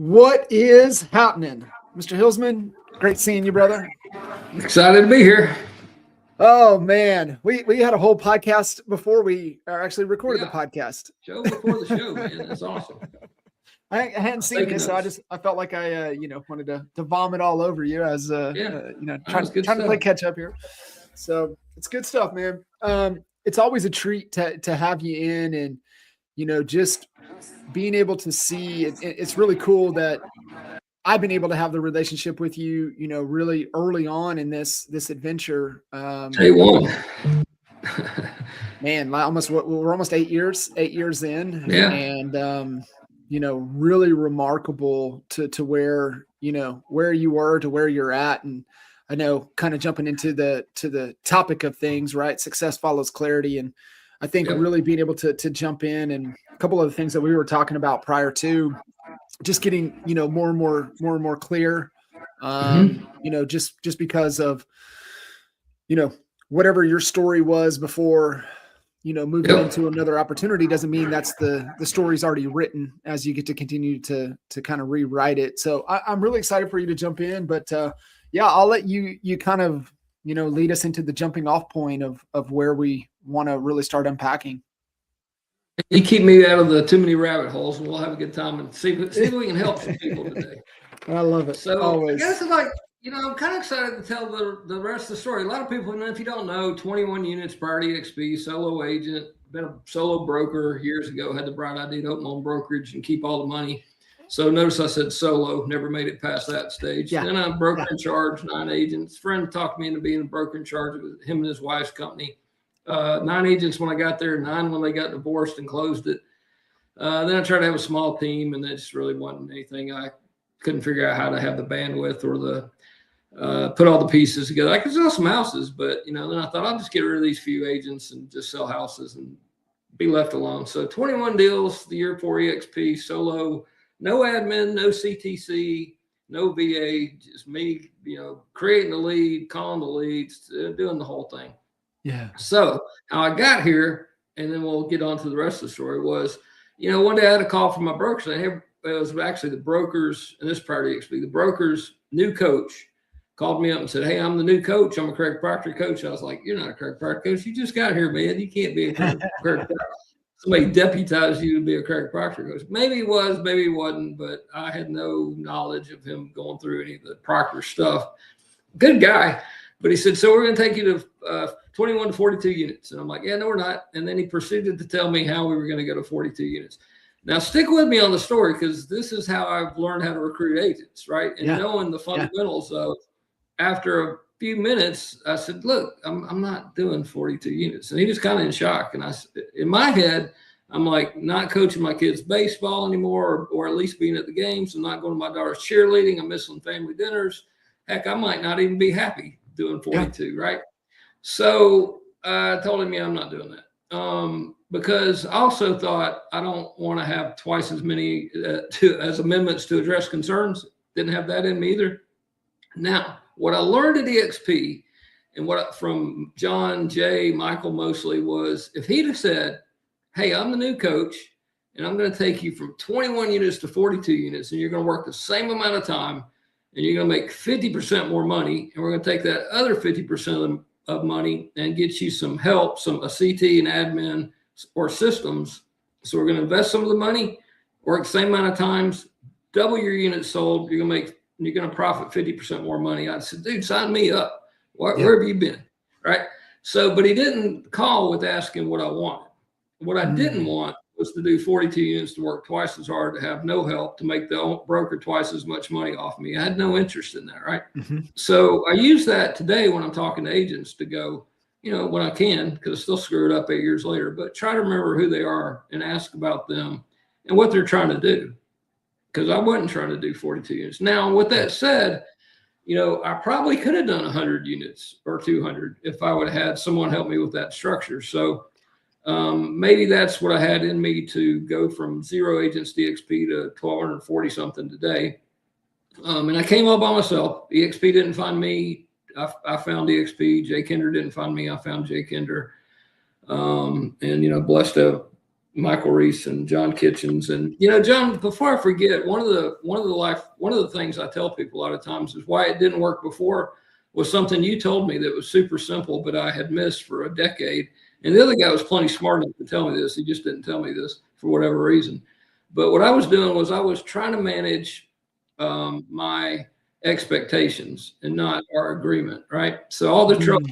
What is happening? Mr. Hilsman, great seeing you, brother. Excited to be here. Oh, man. We had a whole podcast before we actually recorded the podcast. Show before the show, man. That's awesome. I hadn't seen you, so I felt like I wanted to vomit all over you as trying to play catch up here. So it's good stuff, man. It's always a treat to have you in, and just being able to see it's really cool that I've been able to have the relationship with you, really early on in this adventure. Day one. Man, we're almost 8 years in. Yeah. And really remarkable to where you were to where you're at. And I know kind of jumping into the topic of things, right? Success follows clarity. And I think really being able to jump in, and a couple of the things that we were talking about prior to just getting, more and more clear, just because of, whatever your story was before, moving into another opportunity doesn't mean that's the story's already written, as you get to continue to kind of rewrite it. So I'm really excited for you to jump in, but I'll let you kind of, lead us into the jumping off point of where we want to really start unpacking. You keep me out of the too many rabbit holes, and we'll have a good time and see if we can help some people today. I love it. So always. I guess I'm kind of excited to tell the rest of the story. A lot of people, if you don't know, 21 units prior to EXP, solo agent, been a solo broker years ago, had the bright idea to open my own brokerage and keep all the money. So notice I said solo, never made it past that stage. Yeah. Then I'm broker in charge, 9 agents. Friend talked me into being a broker in charge with him and his wife's company. 9 agents when I got there, 9 when they got divorced and closed it. Then I tried to have a small team, and that just really wasn't anything. I couldn't figure out how to have the bandwidth or the put all the pieces together. I could sell some houses, but then I thought I'll just get rid of these few agents and just sell houses and be left alone. So 21 deals the year before EXP, solo, no admin, no CTC, no VA, just me, creating the lead, calling the leads, doing the whole thing. Yeah. So how I got here, and then we'll get on to the rest of the story, was, one day I had a call from my broker saying, hey, it was actually the brokers, and this prior to EXP, the broker's new coach called me up and said, hey, I'm the new coach. I'm a Craig Proctor coach. I was like, you're not a Craig Proctor coach. You just got here, man. You can't be a Craig Proctor. Somebody deputized you to be a Craig Proctor coach. Maybe he was, maybe he wasn't, but I had no knowledge of him going through any of the Proctor stuff. Good guy. But he said, so we're going to take you to 21 to 42 units. And I'm like, yeah, no, we're not. And then he proceeded to tell me how we were going to go to 42 units. Now, stick with me on the story, because this is how I've learned how to recruit agents, right? And knowing the fundamentals of, after a few minutes, I said, look, I'm not doing 42 units. And he was kind of in shock. And in my head, I'm like, not coaching my kids baseball anymore, or at least being at the games. I'm not going to my daughter's cheerleading. I'm missing family dinners. Heck, I might not even be happy doing 42, right? So I told him, I'm not doing that. Because I also thought I don't want to have twice as many as amendments to address concerns. Didn't have that in me either. Now, what I learned at EXP, and from John, Jay, Michael mostly, was if he'd have said, hey, I'm the new coach, and I'm going to take you from 21 units to 42 units, and you're going to work the same amount of time, and you're going to make 50% more money, and we're going to take that other 50% of money and get you some help, a CT and admin or systems. So we're going to invest some of the money, work the same amount of times, double your units sold. You're going to profit 50% more money. I said, dude, sign me up. Where have you been? Right. So, but he didn't call with asking what I wanted. What I didn't want was to do 42 units, to work twice as hard, to have no help, to make the broker twice as much money off me. I had no interest in that. Right. Mm-hmm. So I use that today when I'm talking to agents to go, when I can, because I still screw it up 8 years later, but try to remember who they are and ask about them and what they're trying to do. Because I wasn't trying to do 42 units. Now, with that said, I probably could have done 100 units or 200 if I would have had someone help me with that structure. So maybe that's what I had in me to go from 0 agents DXP to 1,240 something today. And I came all by myself. EXP didn't find me. I found EXP. Jay Kinder didn't find me. I found Jay Kinder. And, blessed to Michael Reese and John Kitchens. And, John, before I forget, one of the things I tell people a lot of times is why it didn't work before was something you told me that was super simple, but I had missed for a decade. And the other guy was plenty smart enough to tell me this. He just didn't tell me this for whatever reason. But what I was doing was I was trying to manage my expectations and not our agreement, right? So all the trouble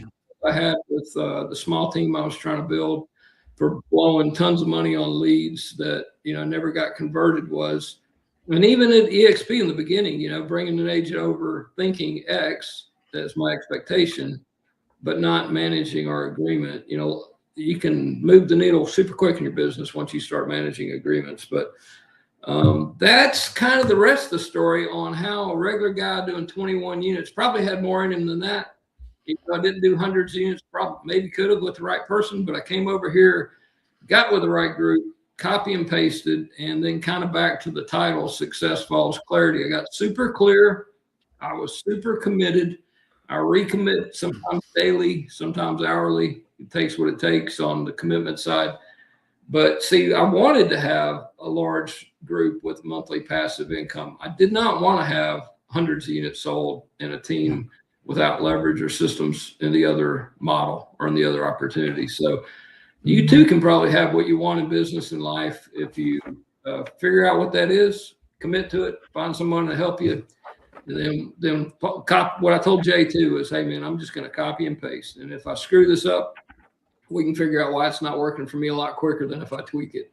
I had with the small team I was trying to build for blowing tons of money on leads that, never got converted was, and even at EXP in the beginning, bringing an agent over thinking X, that's my expectation, but not managing our agreement. You can move the needle super quick in your business once you start managing agreements. But that's kind of the rest of the story on how a regular guy doing 21 units probably had more in him than that. I didn't do hundreds of units, probably maybe could have with the right person, but I came over here, got with the right group, copy and pasted, and then kind of back to the title, Success Follows Clarity. I got super clear. I was super committed. I recommit sometimes daily, sometimes hourly. It takes what it takes on the commitment side. But see, I wanted to have a large group with monthly passive income. I did not want to have hundreds of units sold in a team without leverage or systems in the other model or in the other opportunity. So you too can probably have what you want in business and life if you figure out what that is, commit to it, find someone to help you. And then what I told Jay too is, hey man, I'm just going to copy and paste. And if I screw this up, we can figure out why it's not working for me a lot quicker than if I tweak it.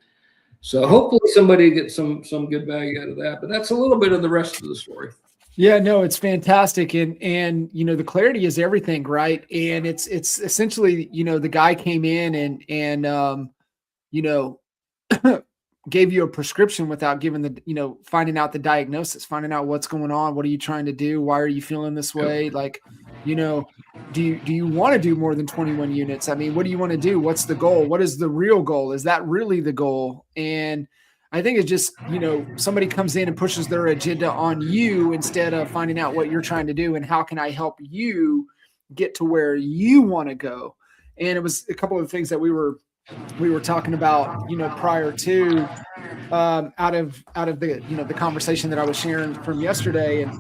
So hopefully somebody gets some good value out of that. But that's a little bit of the rest of the story. Yeah, no, it's fantastic. And the clarity is everything, right? And it's essentially, the guy came in and gave you a prescription without giving finding out the diagnosis, finding out what's going on. What are you trying to do? Why are you feeling this way? Like, do you want to do more than 21 units? I mean, what do you want to do? What's the goal? What is the real goal? Is that really the goal? And I think it's just, somebody comes in and pushes their agenda on you instead of finding out what you're trying to do and how can I help you get to where you want to go. And it was a couple of things that we were talking about, prior to out of the, the conversation that I was sharing from yesterday. And,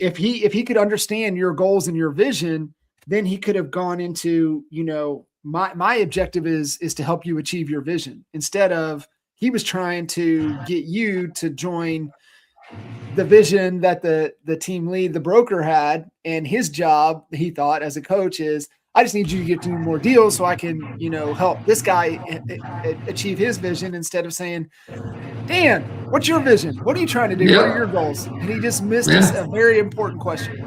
if he could understand your goals and your vision, then he could have gone into, my objective is to help you achieve your vision, instead of he was trying to get you to join the vision that the team lead, the broker, had. And his job, he thought as a coach, is I just need you to get to more deals so I can, help this guy achieve his vision, instead of saying, Dan, what's your vision? What are you trying to do? What are your goals? And he just missed a very important question.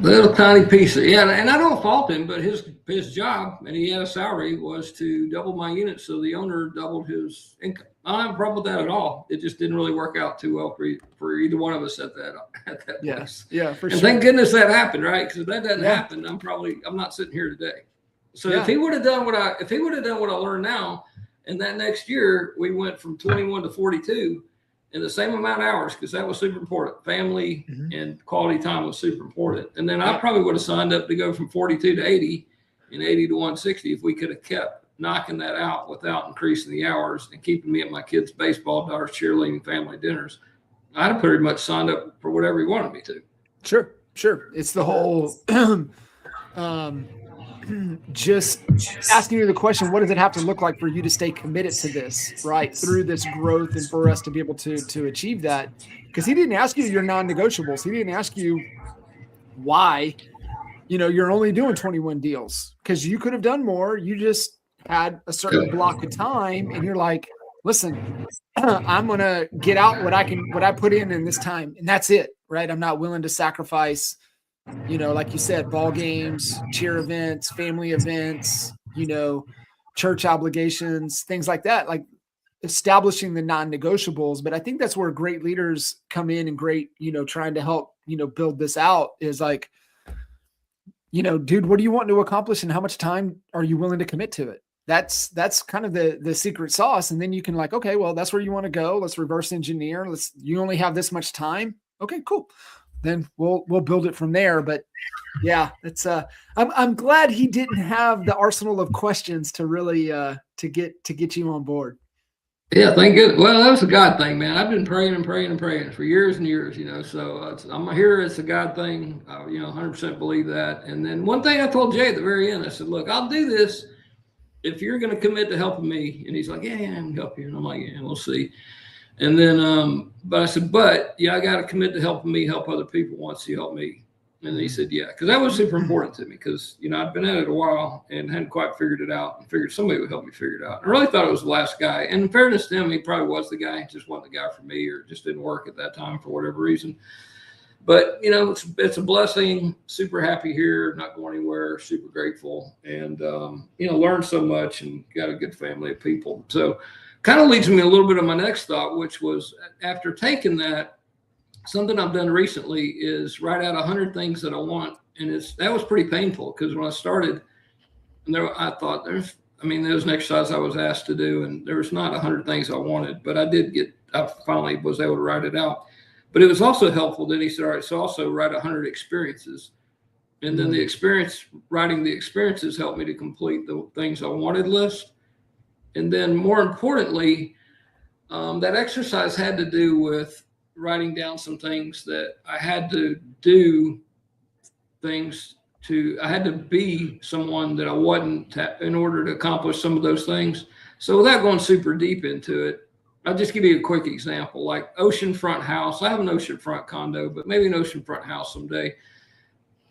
Little tiny piece of, and I don't fault him, but his job, and he had a salary, was to double my units, so the owner doubled his income. I don't have a problem with that at all. It just didn't really work out too well for either one of us at that place. Yeah, for sure. And thank goodness that happened, right? Because if that doesn't happen, I'm not sitting here today. So if he would have done what I learned now, and that next year we went from 21 to 42 in the same amount of hours, because that was super important. Family and quality time was super important. And then I probably would have signed up to go from 42 to 80 and 80 to 160 if we could have kept knocking that out without increasing the hours and keeping me at my kids' baseball, daughters' cheerleading, family dinners. I'd have pretty much signed up for whatever he wanted me to. Sure. It's the whole just asking you the question, what does it have to look like for you to stay committed to this, right, through this growth, and for us to be able to achieve that? Because he didn't ask you your non-negotiables. He didn't ask you why, you're only doing 21 deals, because you could have done more. You just had a certain block of time, and you're like, listen, I'm going to get out what I put in this time, and that's it, right? I'm not willing to sacrifice, like you said, ball games, cheer events, family events, church obligations, things like that, like establishing the non-negotiables. But I think that's where great leaders come in, and great, trying to help, build this out, is like, dude, what do you want to accomplish, and how much time are you willing to commit to it? That's kind of the secret sauce. And then you can, like, okay, well, that's where you want to go. Let's reverse engineer. You only have this much time. Okay, cool. then we'll build it from there. But yeah, it's I'm glad he didn't have the arsenal of questions to really to get you on board. Yeah, thank goodness. Well, that was a God thing, man. I've been praying and praying and praying for years and years, so I'm here. It's a God thing. 100% believe that. And then one thing I told Jay at the very end, I said, look, I'll do this if you're going to commit to helping me. And he's like, yeah, I can help you. And I'm like, yeah, we'll see. And then, but I said, I got to commit to helping me help other people once you help me. And he said, yeah, because that was super important to me because, I'd been at it a while and hadn't quite figured it out and figured somebody would help me figure it out. I really thought it was the last guy. And in fairness to him, he probably was the guy. He just wasn't the guy for me, or it just didn't work at that time for whatever reason. But, it's a blessing. Super happy here, not going anywhere, super grateful, and, learned so much and got a good family of people. So kind of leads me a little bit of my next thought, which was after taking that, something I've done recently is write out 100 things that I want. And that was pretty painful because when I started, I thought there was an exercise I was asked to do, and there was not 100 things I wanted, but I finally was able to write it out. But it was also helpful. Then he said, all right, so also write 100 experiences. And then writing the experiences helped me to complete the things I wanted list. And then more importantly, that exercise had to do with writing down some things that I had to do, I had to be someone that I wasn't in order to accomplish some of those things. So without going super deep into it, I'll just give you a quick example, like oceanfront house. I have an oceanfront condo, but maybe an oceanfront house someday.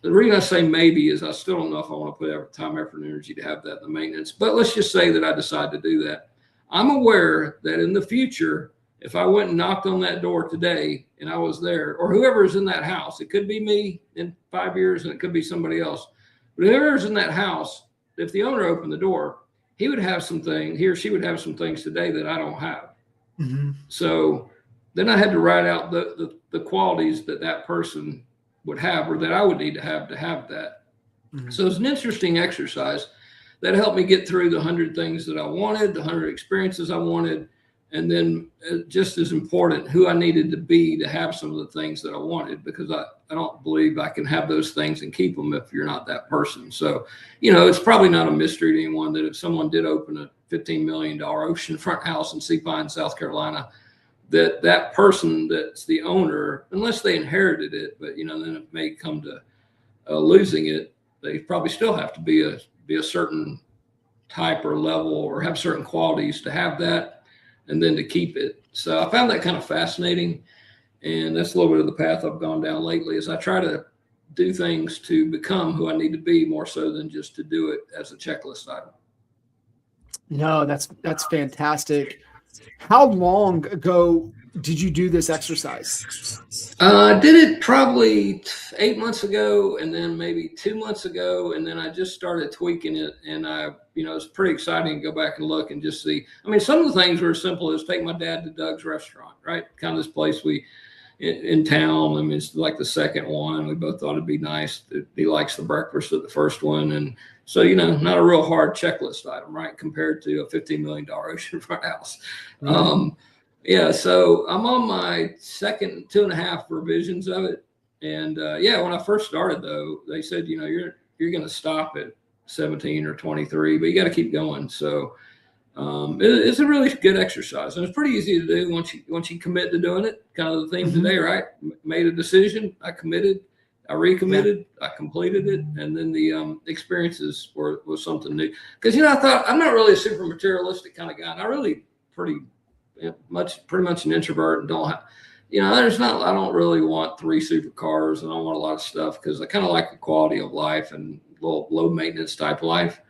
The reason I say maybe is I still don't know if I want to put time, effort, and energy to have that in the maintenance. But let's just say that I decide to do that. I'm aware that in the future, if I went and knocked on that door today and I was there, or whoever's in that house, it could be me in 5 years and it could be somebody else. But whoever's in that house, if the owner opened the door, he or she would have some things today that I don't have. Mm-hmm. So then I had to write out the qualities that person would have, or that I would need to have that. Mm-hmm. So it's an interesting exercise that helped me get through the 100 things that I wanted, the 100 experiences I wanted. And then just as important, who I needed to be to have some of the things that I wanted, because I don't believe I can have those things and keep them if you're not that person. So, it's probably not a mystery to anyone that if someone did open a $15 million oceanfront house in Sea Pine, South Carolina, that person that's the owner, unless they inherited it, but, then it may come to losing it, they probably still have to be a certain type or level or have certain qualities to have that. And then to keep it. So I found that kind of fascinating. And that's a little bit of the path I've gone down lately, is I try to do things to become who I need to be more so than just to do it as a checklist item. No, that's fantastic. How long ago did you do this exercise? I did it probably 8 months ago, and then maybe 2 months ago, and then I just started tweaking it. And it's pretty exciting to go back and look and just see. Some of the things were as simple as take my dad to Doug's restaurant, right? Kind of this place in town. It's like the second one. We both thought it'd be nice. He likes the breakfast at the first one, and so not a real hard checklist item, right? Compared to a $15 million oceanfront house. Mm-hmm. Yeah, so I'm on my second 2.5 revisions of it. And when I first started, though, they said, you're going to stop at 17 or 23, but you got to keep going. So it's a really good exercise, and it's pretty easy to do once you commit to doing it. Kind of the theme mm-hmm. today, right? Made a decision, I committed, I recommitted, I completed it, and then the experiences was something new. Because I thought I'm not really a super materialistic kind of guy, and I really pretty much an introvert, and don't have, I don't really want 3 supercars, and I don't want a lot of stuff, because I kind of like the quality of life and low maintenance type of life.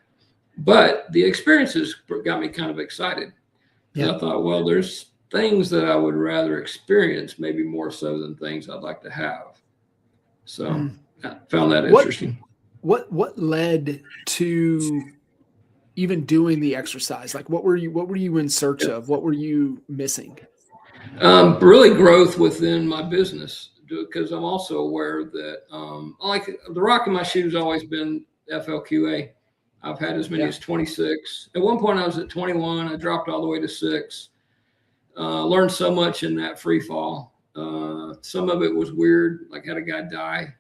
But the experiences got me kind of excited. Yeah. I thought, well, there's things that I would rather experience, maybe more so than things I'd like to have. So I found that interesting. What led to even doing the exercise? Like, what were you in search of? What were you missing? Really growth within my business, because I'm also aware that like the rock in my shoe has always been FLQA. I've had as many as 26. At one point I was at 21. I dropped all the way to 6. Learned so much in that free fall. Some of it was weird, like had a guy die,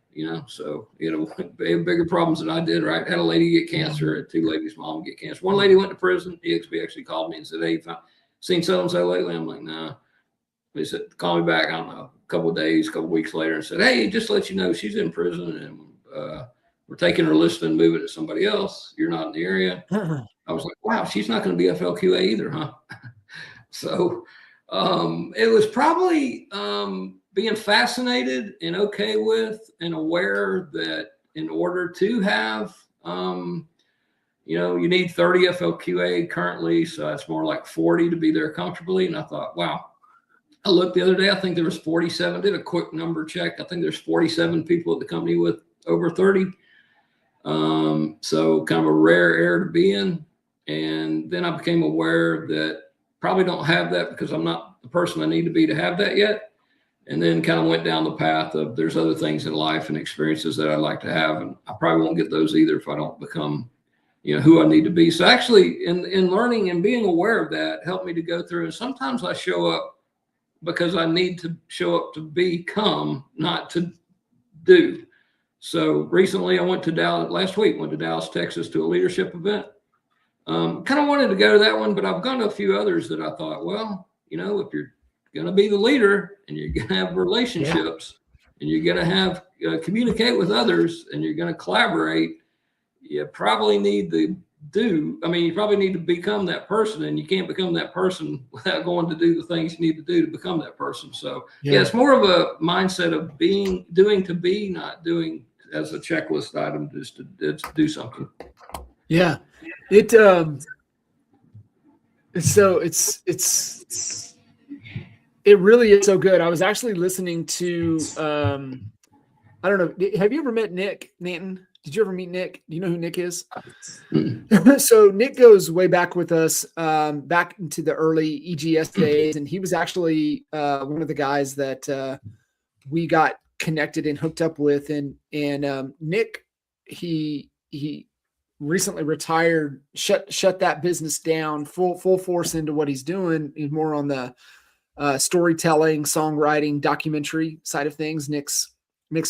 so, bigger problems than I did, right? Had a lady get cancer, had 2 ladies' mom get cancer. One lady went to prison. EXP actually called me and said, hey, seen so-and-so lately? I'm like, nah. They said, call me back, I don't know, a couple of days, a couple of weeks later, and said, hey, just to let you know, she's in prison, and we're taking her list and moving it to somebody else. You're not in the area. I was like, wow, she's not going to be FLQA either, huh? So it was probably being fascinated and okay with and aware that in order to have, you need 30 FLQA currently. So it's more like 40 to be there comfortably. And I thought, wow. I looked the other day, I think there was 47, did a quick number check. I think there's 47 people at the company with over 30. So kind of a rare area to be in. And then I became aware that probably don't have that because I'm not the person I need to be to have that yet. And then kind of went down the path of there's other things in life and experiences that I'd like to have. And I probably won't get those either if I don't become, who I need to be. So actually in learning and being aware of that helped me to go through. And sometimes I show up because I need to show up to become, not to do. So recently I went to Dallas, Texas to a leadership event. Kind of wanted to go to that one, but I've gone to a few others that I thought, well, if you're going to be the leader and you're going to have relationships and you're going to have communicate with others and you're going to collaborate, you probably need to become that person, and you can't become that person without going to do the things you need to do to become that person. So it's more of a mindset of doing to be, not doing as a checklist item, just to do something. Yeah. It really is so good. I was actually listening to I don't know. Have you ever met Nick Nanton? Did you ever meet Nick? Do you know who Nick is? So Nick goes way back with us, back into the early EGS days, and he was actually one of the guys that we got connected and hooked up with. And Nick, he recently retired, shut that business down, full force into what he's doing. He's more on the storytelling, songwriting, documentary side of things. Nick's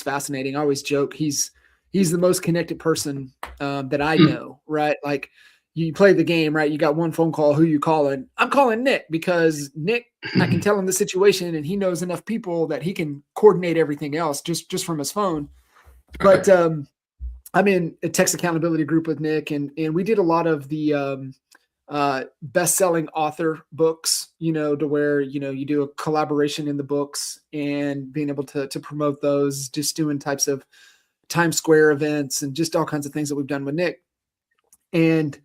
fascinating. I always joke he's the most connected person that I know, right? Like you play the game, right? You got one phone call. Who you calling? I'm calling Nick because Nick, I can tell him the situation and he knows enough people that he can coordinate everything else just from his phone. But I'm in a text accountability group with Nick, and we did a lot of the best-selling author books, to where, you do a collaboration in the books and being able to promote those, just doing types of Times Square events and just all kinds of things that we've done with Nick. And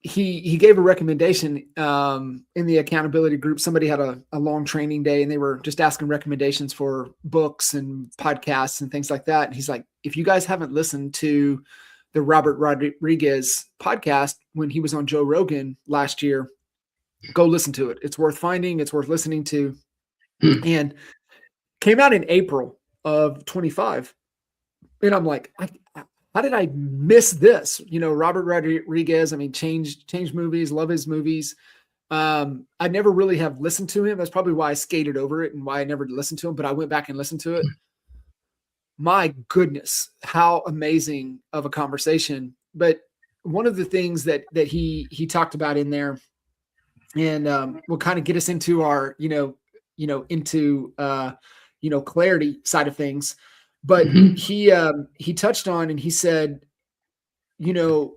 he gave a recommendation in the accountability group. Somebody had a long training day and they were just asking recommendations for books and podcasts and things like that. And he's like, if you guys haven't listened to the Robert Rodriguez podcast when he was on Joe Rogan last year, go listen to it. It's worth finding. It's worth listening to. And came out in April of 25. And I'm like, how did I miss this? Robert Rodriguez, changed movies, love his movies. I never really have listened to him. That's probably why I skated over it and why I never listened to him, but I went back and listened to it. My goodness, how amazing of a conversation. But one of the things that he talked about in there, and will kind of get us into our, clarity side of things. But he touched on, and he said, and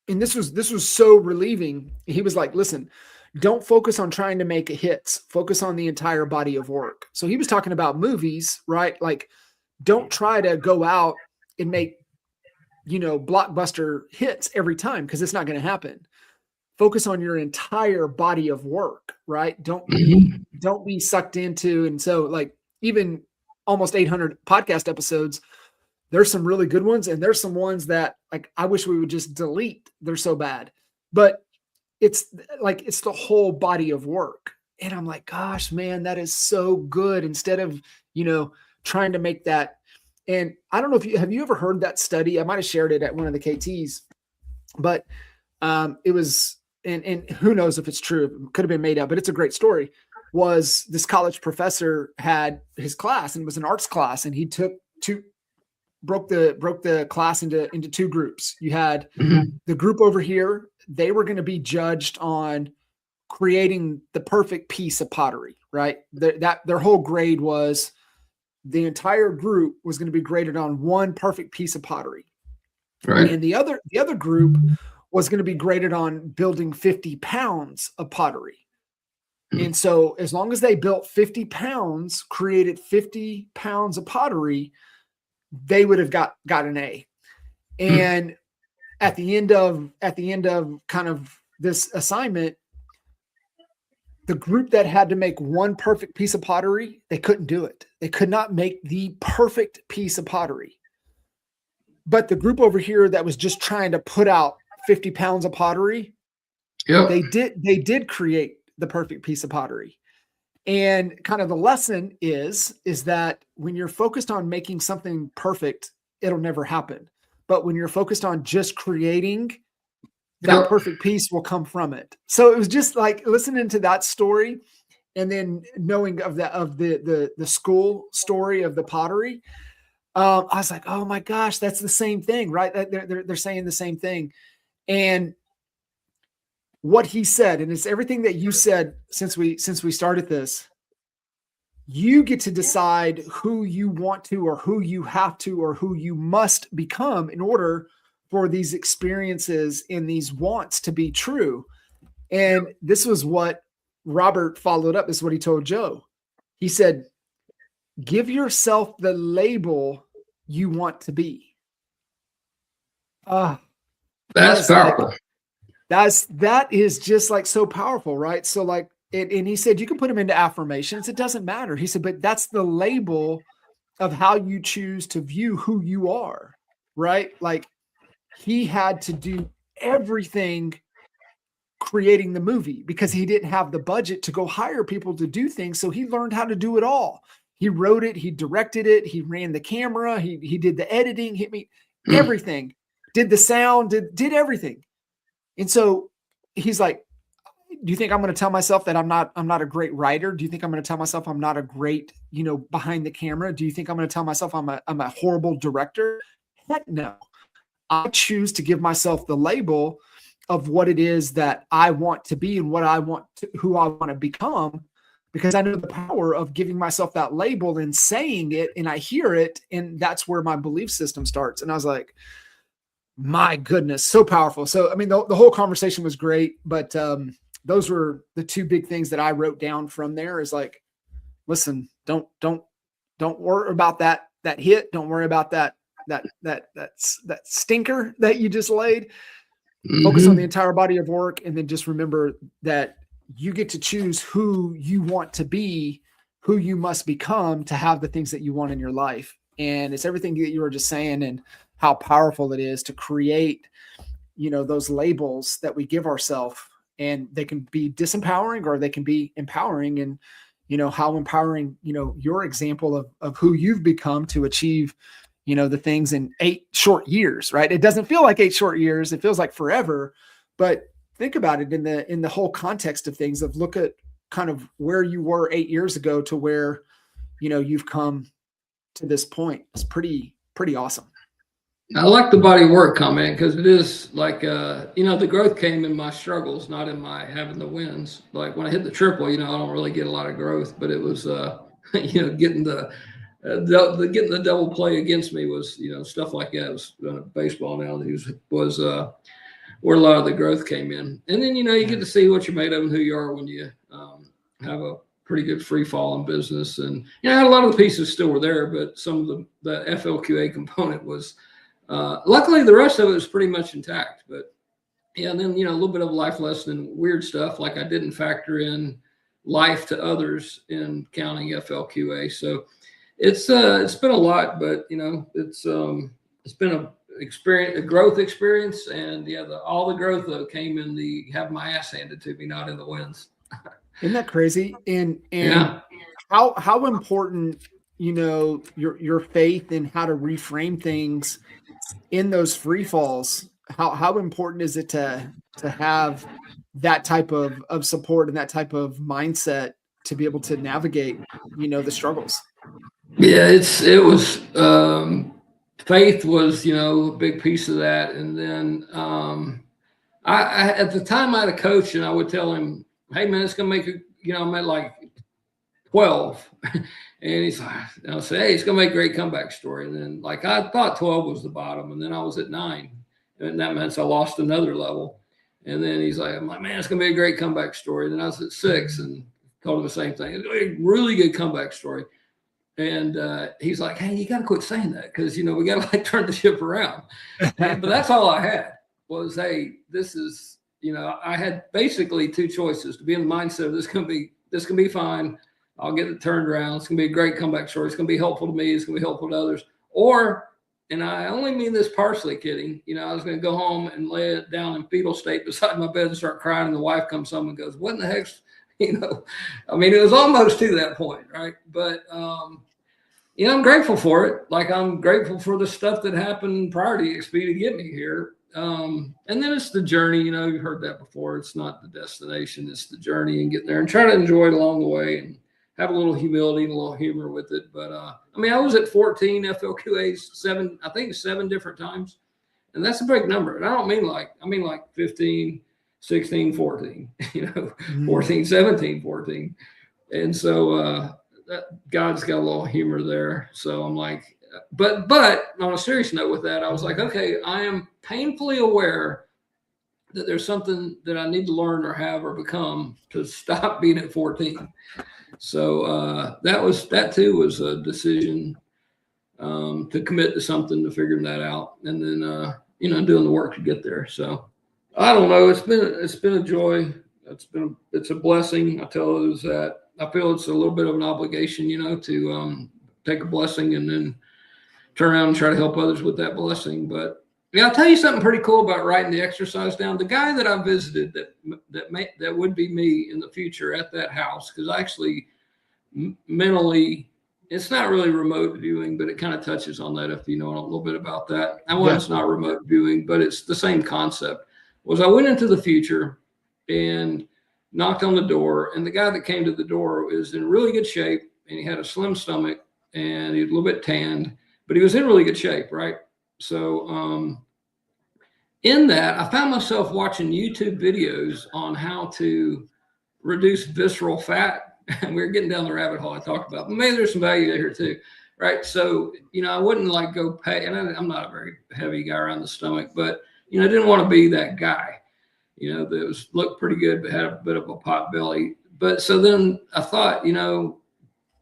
this was so relieving. He was like, listen, don't focus on trying to make hits, focus on the entire body of work. So he was talking about movies, right? Like, don't try to go out and make, blockbuster hits every time, because it's not going to happen. Focus on your entire body of work, right? Don't be sucked into. And so, like, even almost 800 podcast episodes, there's some really good ones, and there's some ones that, like, I wish we would just delete. They're so bad. But it's the whole body of work. And I'm like, gosh, man, that is so good. Instead of, trying to make that. And I don't know have you ever heard that study? I might've shared it at one of the KTs, but it was, and who knows if it's true, it could have been made up, but it's a great story. was this college professor had his class, and it was an arts class, and he broke the class into two groups. You had the group over here, they were going to be judged on creating the perfect piece of pottery, right? Their whole grade was, the entire group was going to be graded on one perfect piece of pottery. Right. And the other group was going to be graded on building 50 pounds of pottery. And so as long as they built 50 pounds, created 50 pounds of pottery, they would have got an A. And at the end of kind of this assignment, the group that had to make one perfect piece of pottery, they couldn't do it. They could not make the perfect piece of pottery. But the group over here that was just trying to put out 50 pounds of pottery, they did create the perfect piece of pottery. And kind of the lesson is that when you're focused on making something perfect, it'll never happen. But when you're focused on just creating, that perfect piece will come from it. So it was just like listening to that story, and then knowing of the school story of the pottery. I was like, oh my gosh, that's the same thing, right? They're saying the same thing. And what he said, and it's everything that you said since we started this, you get to decide who you want to, or who you have to, or who you must become in order for these experiences and these wants to be true. And this was what Robert followed up. This is what he told Joe. He said, give yourself the label you want to be. That's powerful. That is just like so powerful, right? So like, and he said, you can put them into affirmations. It doesn't matter. He said, but that's the label of how you choose to view who you are, right? Like he had to do everything creating the movie because he didn't have the budget to go hire people to do things. So he learned how to do it all. He wrote it, he directed it, he ran the camera, he did the editing, everything, did the sound, did everything. And so he's like, do you think I'm going to tell myself that I'm not a great writer? Do you think I'm going to tell myself I'm not a great, behind the camera? Do you think I'm going to tell myself I'm a horrible director? Heck no. I choose to give myself the label of what it is that I want to be and who I want to become, because I know the power of giving myself that label and saying it, and I hear it, and that's where my belief system starts. And I was like, my goodness, so powerful. So, I mean, the whole conversation was great, but those were the two big things that I wrote down from there is like, listen, don't worry about that hit. Don't worry about that stinker that you just laid. Focus on the entire body of work. And then just remember that you get to choose who you want to be, who you must become to have the things that you want in your life. And it's everything that you were just saying and how powerful it is to create, those labels that we give ourselves, and they can be disempowering or they can be empowering. And, how empowering, your example of who you've become to achieve, the things in 8 short years, right? It doesn't feel like 8 short years. It feels like forever, but think about it in the whole context of things, of look at kind of where you were 8 years ago to where, you've come to this point. It's pretty awesome. I like the body of work comment because it is like, the growth came in my struggles, not in my having the wins. Like when I hit the triple, I don't really get a lot of growth, but it was, getting the double play against me was, stuff like that. It was baseball analogy was where a lot of the growth came in. And then, you get to see what you're made of and who you are when you have a pretty good free fall in business. And, a lot of the pieces still were there, but some of the FLQA component was, luckily the rest of it was pretty much intact. But and then, a little bit of life lesson and weird stuff. Like I didn't factor in life to others in counting FLQA. So it's been a lot, but it's been a growth experience, and all the growth though came in the have my ass handed to me, not in the wins. Isn't that crazy? And how important your faith and how to reframe things in those free falls. How important is it to have that type of support and that type of mindset to be able to navigate, the struggles? Yeah, it was, faith was, a big piece of that. And then, I at the time I had a coach and I would tell him, hey man, it's going to make I'm at like 12. And he's like, I'll say, hey, it's going to make a great comeback story. And then like, I thought 12 was the bottom, and then I was at 9, and that meant I lost another level. And then he's like, I'm like, man, it's going to be a great comeback story. And then I was at 6 and told him the same thing. It's a really good comeback story. And he's like, hey, you got to quit saying that, because, we got to like turn the ship around. But that's all I had was, hey, this is, I had basically 2 choices: to be in the mindset of this can be fine. I'll get it turned around. It's going to be a great comeback story. It's going to be helpful to me. It's going to be helpful to others. Or, and I only mean this partially kidding, I was going to go home and lay it down in fetal state beside my bed and start crying. And the wife comes home and goes, what in the heck's, I mean, it was almost to that point. Right. But, I'm grateful for it. Like, I'm grateful for the stuff that happened prior to EXP to get me here. And then it's the journey, you've heard that before. It's not the destination, it's the journey, and getting there and try to enjoy it along the way and have a little humility and a little humor with it. But, I was at 14 FLQAs, 7 different times. And that's a big number. And I mean like 15, 16, 14, 14, 17, 14. And so, God's got a little humor there. So I'm like, but on a serious note with that, I was like, okay, I am painfully aware that there's something that I need to learn or have or become to stop being at 14. So that too was a decision to commit to something, to figuring that out, and then doing the work to get there. So I don't know. It's been a joy. It's a blessing. I tell others that. I feel it's a little bit of an obligation, to take a blessing and then turn around and try to help others with that blessing. But yeah, I'll tell you something pretty cool about writing the exercise down. The guy that I visited that would be me in the future at that house, because actually mentally, it's not really remote viewing, but it kind of touches on that if you know a little bit about that. It's not remote viewing, but it's the same concept. I went into the future and knocked on the door, and the guy that came to the door is in really good shape, and he had a slim stomach, and he was a little bit tanned, but he was in really good shape, right? So in that, I found myself watching YouTube videos on how to reduce visceral fat, and we were getting down the rabbit hole I talked about, but maybe there's some value here too, right? So, I wouldn't like go pay, and I'm not a very heavy guy around the stomach, but, I didn't want to be that guy. That looked pretty good, but had a bit of a pot belly. But so then I thought, the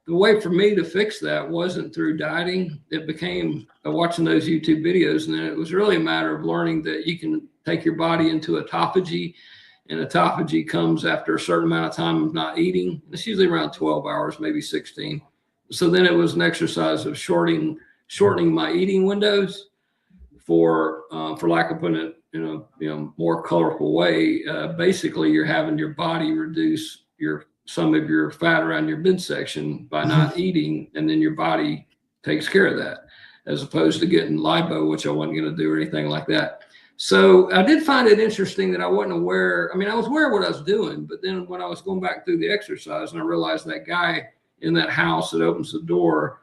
way for me to fix that wasn't through dieting. It became watching those YouTube videos. And then it was really a matter of learning that you can take your body into autophagy, and autophagy comes after a certain amount of time of not eating. It's usually around 12 hours, maybe 16. So then it was an exercise of shortening my eating windows for lack of putting it in a more colorful way. Basically, you're having your body reduce some of your fat around your midsection by not eating, and then your body takes care of that, as opposed to getting lipo, which I wasn't going to do or anything like that. So I did find it interesting that I wasn't aware. I was aware of what I was doing, but then when I was going back through the exercise, and I realized that guy in that house that opens the door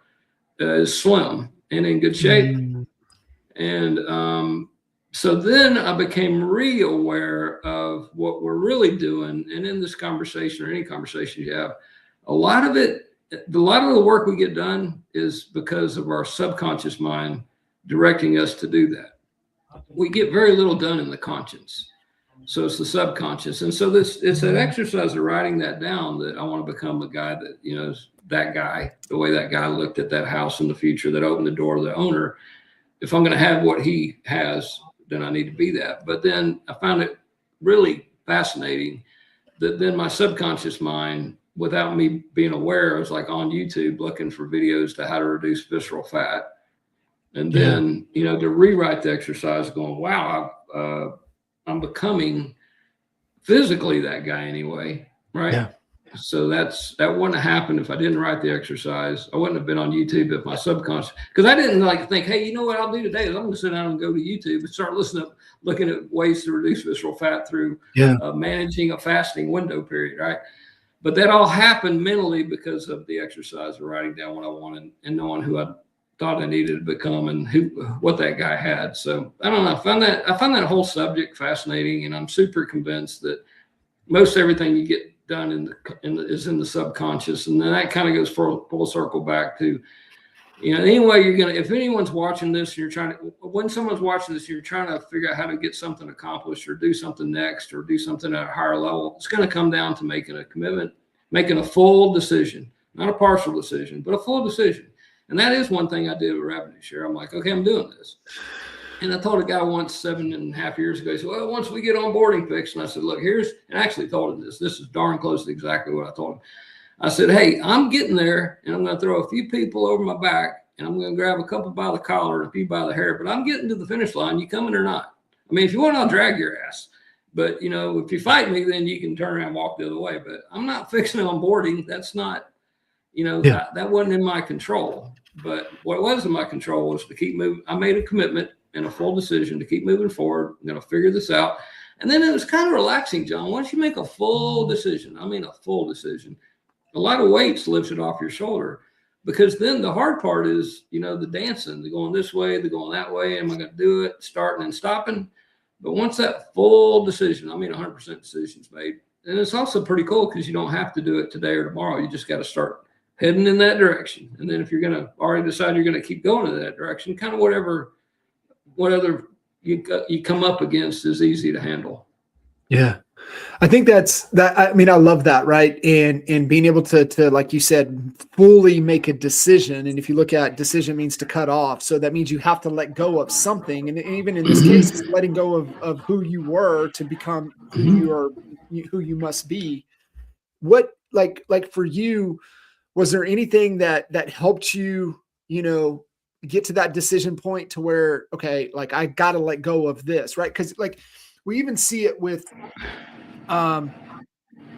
is slim and in good shape. And so then I became real aware of what we're really doing. And in this conversation, or any conversation you have, a lot of the work we get done is because of our subconscious mind directing us to do that. We get very little done in the conscience. So it's the subconscious. And so it's an exercise of writing that down, that I want to become the guy that, is that guy, the way that guy looked at that house in the future that opened the door to the owner. If I'm going to have what he has, then I need to be that. But then I found it really fascinating that then my subconscious mind, without me being aware, I was like on YouTube looking for videos to how to reduce visceral fat. And then, to rewrite the exercise going, wow, I'm becoming physically that guy anyway. Right. Yeah. So that wouldn't have happened if I didn't write the exercise. I wouldn't have been on YouTube if my subconscious, because I didn't think, hey, you know what I'll do today is I'm going to sit down and go to YouTube and start looking at ways to reduce visceral fat through managing a fasting window period, right? But that all happened mentally because of the exercise of writing down what I wanted and knowing who I thought I needed to become and what that guy had. So I don't know. I find that whole subject fascinating, and I'm super convinced that most everything you get done is in the subconscious, and then that kind of goes full circle back to, anyway, if anyone's watching this, when someone's watching this, you're trying to figure out how to get something accomplished or do something next or do something at a higher level. It's going to come down to making a commitment, making a full decision, not a partial decision, but a full decision. And that is one thing I did with revenue share. I'm like, okay, I'm doing this. And I told a guy once 7.5 years ago, he said, well, once we get onboarding fixed, and I said, look, and I actually told him this is darn close to exactly what I told him. I said, hey, I'm getting there, and I'm going to throw a few people over my back, and I'm going to grab a couple by the collar and a few by the hair, but I'm getting to the finish line. You coming or not? I mean, if you want, I'll drag your ass. But, if you fight me, then you can turn around and walk the other way. But I'm not fixing onboarding. That's not, that wasn't in my control. But what was in my control was to keep moving. I made a commitment and a full decision to keep moving forward. I'm going to figure this out. And then it was kind of relaxing, John. Once you make a full decision, a full decision, a lot of weight's lifted off your shoulder, because then the hard part is, the dancing, they're going this way, they're going that way. Am I going to do it? Starting and stopping. But once that full decision, 100% decision's made, and it's also pretty cool because you don't have to do it today or tomorrow. You just got to start heading in that direction. And then if you're going to already decide you're going to keep going in that direction, kind of whatever you come up against is easy to handle. Yeah. I think I love that. Right. And being able to, like you said, fully make a decision. And if you look at decision means to cut off. So that means you have to let go of something. And even in this case, it's letting go of who you were to become who you must be. What, like for you, was there anything that helped you, get to that decision point to where, okay, like I got to let go of this, right? Because like we even see it with, and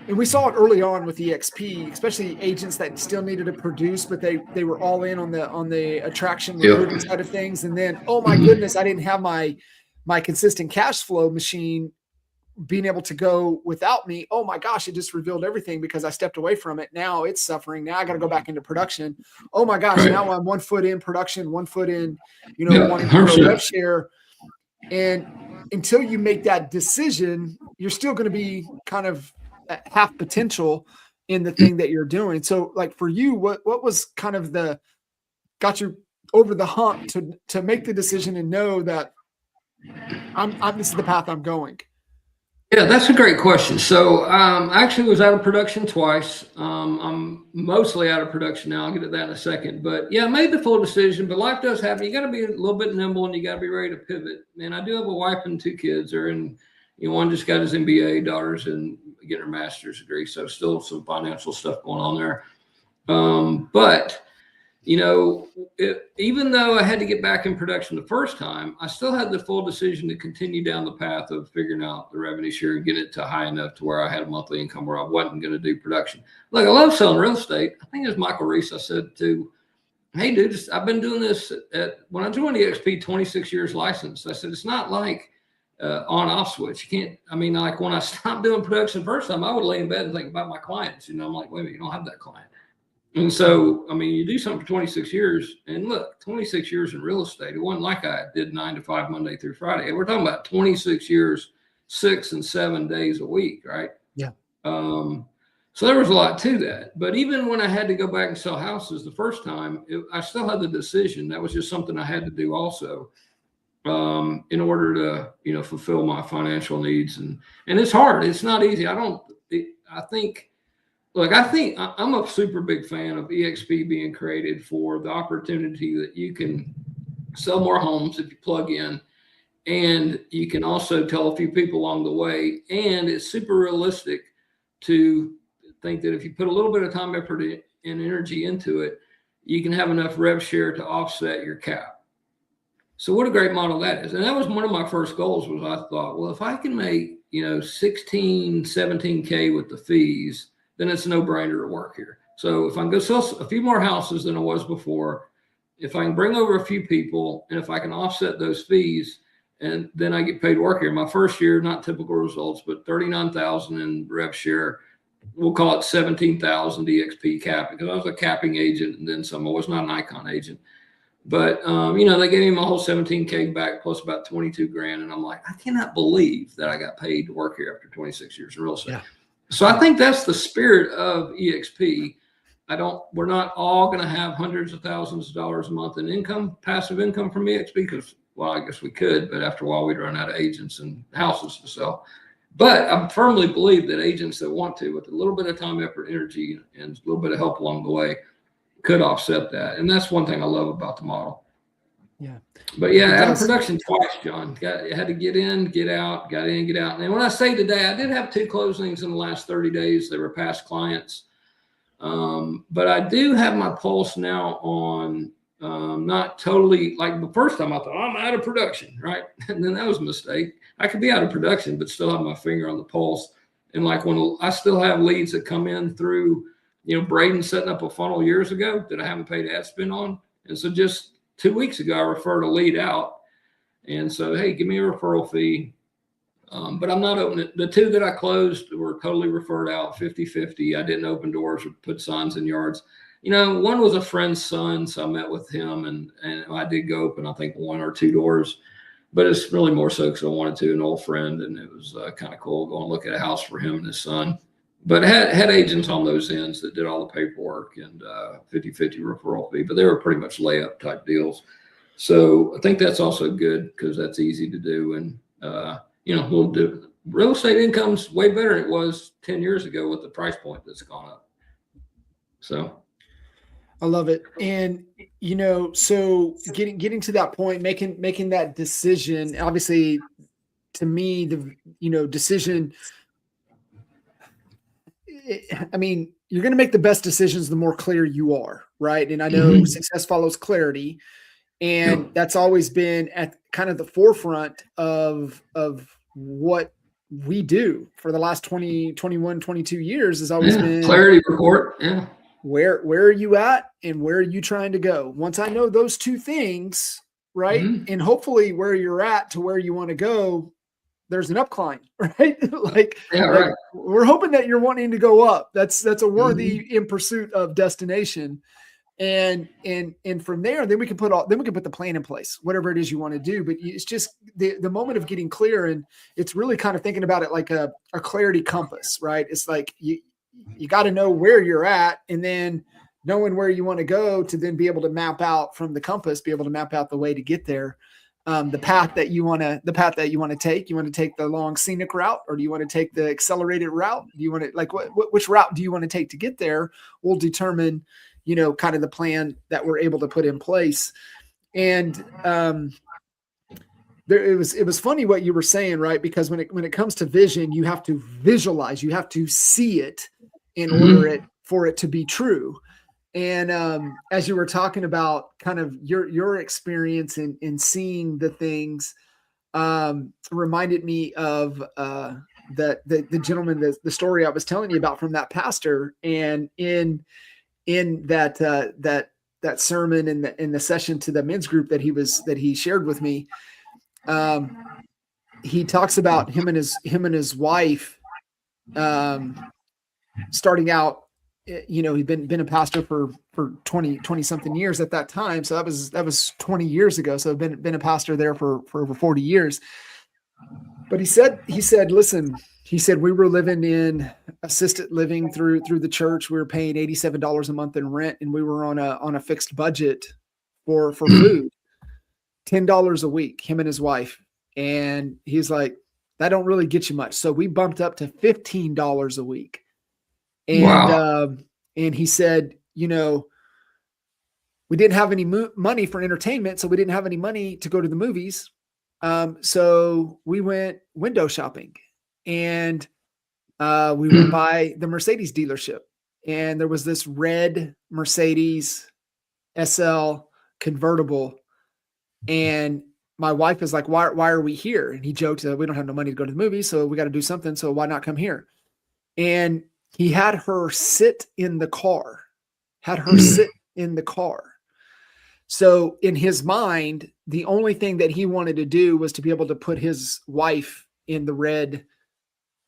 we saw it early on with EXP, especially agents that still needed to produce, but they were all in on the attraction recruiting side of things. And then, oh my goodness, I didn't have my consistent cash flow machine being able to go without me. Oh my gosh, it just revealed everything because I stepped away from it. Now it's suffering. Now I got to go back into production. Oh my gosh, now I'm 1 foot in production, 1 foot in, wanting to grow rev share. And until you make that decision, you're still going to be kind of at half potential in the thing that you're doing. So like for you, what was kind of got you over the hump to make the decision and know that this is the path I'm going? Yeah, that's a great question. So I actually was out of production twice. I'm mostly out of production now. I'll get to that in a second. But yeah, I made the full decision, but life does happen. You got to be a little bit nimble and you got to be ready to pivot. And I do have a wife and 2 kids. One just got his MBA, daughter's in getting her master's degree. So still some financial stuff going on there. But even though I had to get back in production the first time, I still had the full decision to continue down the path of figuring out the revenue share and get it to high enough to where I had a monthly income where I wasn't going to do production. Look, I love selling real estate. I think it was Michael Reese I said to, hey, dude, I've been doing this when I joined EXP, 26 years licensed. I said, it's not like on-off switch. You can't, like when I stopped doing production the first time, I would lay in bed and think about my clients. I'm like, wait a minute, you don't have that client. And so, you do something for 26 years, and look, 26 years in real estate. It wasn't like I did 9 to 5 Monday through Friday. We're talking about 26 years, 6 and 7 days a week, right? Yeah. So there was a lot to that. But even when I had to go back and sell houses the first time, I still had the decision. That was just something I had to do also in order to, fulfill my financial needs. And it's hard. It's not easy. I think I'm a super big fan of EXP being created for the opportunity that you can sell more homes if you plug in, and you can also tell a few people along the way. And it's super realistic to think that if you put a little bit of time, effort, and energy into it, you can have enough rev share to offset your cap. So what a great model that is. And that was one of my first goals. Was I thought, well, if I can make 16, 17K with the fees, then it's a no-brainer to work here. So if I can go sell a few more houses than I was before, if I can bring over a few people, and if I can offset those fees, and then I get paid to work here. My first year, not typical results, but $39,000 in rev share, we'll call it 17,000 EXP cap, because I was a capping agent and then some. I was not an icon agent. But, they gave him a whole 17K back plus about 22 grand. And I'm like, I cannot believe that I got paid to work here after 26 years in real estate. Yeah. So I think that's the spirit of EXP. We're not all going to have hundreds of thousands of dollars a month in income, passive income from EXP, because, well, I guess we could, but after a while we'd run out of agents and houses to sell. But I firmly believe that agents that want to, with a little bit of time, effort, energy, and a little bit of help along the way, could offset that. And that's one thing I love about the model. Yeah. But yeah, out of production twice, John. Had to get in, get out, got in, get out. And when I say today, I did have 2 closings in the last 30 days. They were past clients. But I do have my pulse now on not totally, like the first time I thought, I'm out of production, right? And then that was a mistake. I could be out of production, but still have my finger on the pulse. And like when I still have leads that come in through, Braden setting up a funnel years ago that I haven't paid ad spend on. And so just 2 weeks ago, I referred a lead out. And so, hey, give me a referral fee. But I'm not opening it. The 2 that I closed were totally referred out, 50-50. I didn't open doors or put signs in yards. One was a friend's son, so I met with him, and I did go open, I think, 1 or 2 doors. But it's really more so because I wanted to, an old friend, and it was kind of cool going to look at a house for him and his son. But had agents on those ends that did all the paperwork and 50-50 referral fee, but they were pretty much layup type deals. So I think that's also good because that's easy to do. And, we'll do real estate income's way better than it was 10 years ago with the price point that's gone up. So I love it. And, so getting to that point, making that decision, obviously to me, the, decision, you're going to make the best decisions the more clear you are, right? And I know success follows clarity, and that's always been at kind of the forefront of what we do for the last 20, 21, 22 years has always been clarity report. Yeah. Where are you at and where are you trying to go? Once I know those 2 things, right? And hopefully where you're at to where you want to go, there's an upcline, right? like we're hoping that you're wanting to go up. That's a worthy in pursuit of destination. And from there, then we can put the plan in place, whatever it is you want to do. But it's just the moment of getting clear, and it's really kind of thinking about it like a clarity compass, right? It's like you got to know where you're at, and then knowing where you want to go to then be able to map out from the compass, be able to map out the way to get there. The path that you want to take. You want to take the long scenic route, or do you want to take the accelerated route? Do you want to which route do you want to take to get there? Will determine, kind of the plan that we're able to put in place. And it was funny what you were saying, right? Because when it comes to vision, you have to visualize, you have to see it in order for it to be true. And as you were talking about kind of your experience in seeing the things, reminded me of the gentleman, the story I was telling you about from that pastor. And in that sermon in the session to the men's group that he shared with me, he talks about him and his wife starting out. He'd been a pastor for 20 something years at that time. So that was 20 years ago. So I've been a pastor there for over 40 years. But he said, listen, he said, we were living in assisted living through the church. We were paying $87 a month in rent, and we were on a fixed budget for food, $10 a week, him and his wife. And he's like, that don't really get you much. So we bumped up to $15 a week. And, wow. And he said, we didn't have any money for entertainment. So we didn't have any money to go to the movies. So we went window shopping, and we went by the Mercedes dealership, and there was this red Mercedes SL convertible. And my wife is like, why are we here? And he joked that we don't have no money to go to the movies, so we got to do something. So why not come here? And he had her sit in the car, So in his mind, the only thing that he wanted to do was to be able to put his wife in the red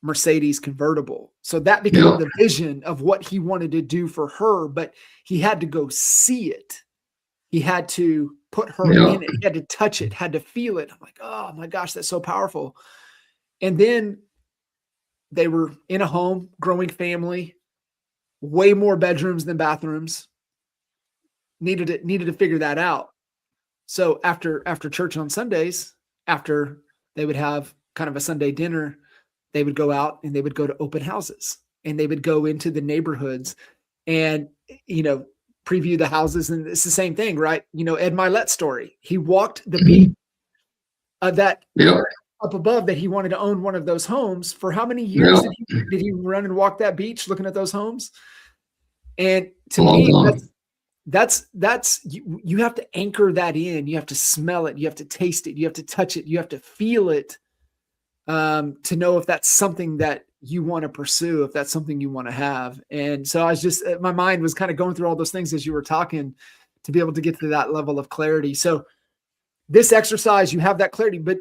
Mercedes convertible. So that became the vision of what he wanted to do for her, but he had to go see it. He had to put her in it. He had to touch it, had to feel it. I'm like, oh my gosh, that's so powerful. And then they were in a home, growing family, way more bedrooms than bathrooms. Needed to figure that out. So after church on Sundays, after they would have kind of a Sunday dinner, they would go out and they would go to open houses, and they would go into the neighborhoods and, preview the houses. And it's the same thing, right? Ed Milet's story. He walked the beat that up above that he wanted to own one of those homes. For how many years did he run and walk that beach looking at those homes? And to me, that's you have to anchor that in. You have to smell it. You have to taste it. You have to touch it. You have to feel it to know if that's something that you want to pursue, if that's something you want to have. And so my mind was kind of going through all those things as you were talking to be able to get to that level of clarity. So this exercise, you have that clarity, but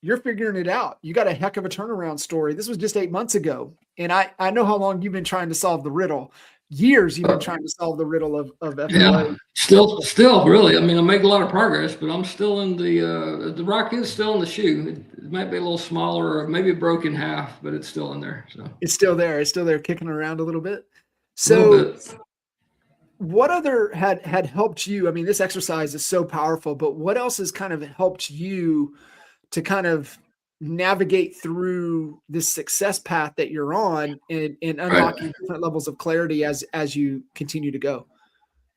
you're figuring it out. You got a heck of a turnaround story. This was just 8 months ago. And I know how long you've been trying to solve the riddle. Years you've been trying to solve the riddle of FLA. Yeah, still really. I mean, I make a lot of progress, but I'm still in the rock is still in the shoe. It might be a little smaller, or maybe broken half, but it's still in there. So it's still there. It's still there, kicking around a little bit. So what other had helped you? I mean, this exercise is so powerful, but what else has kind of helped you to kind of navigate through this success path that you're on and unlocking different levels of clarity as you continue to go?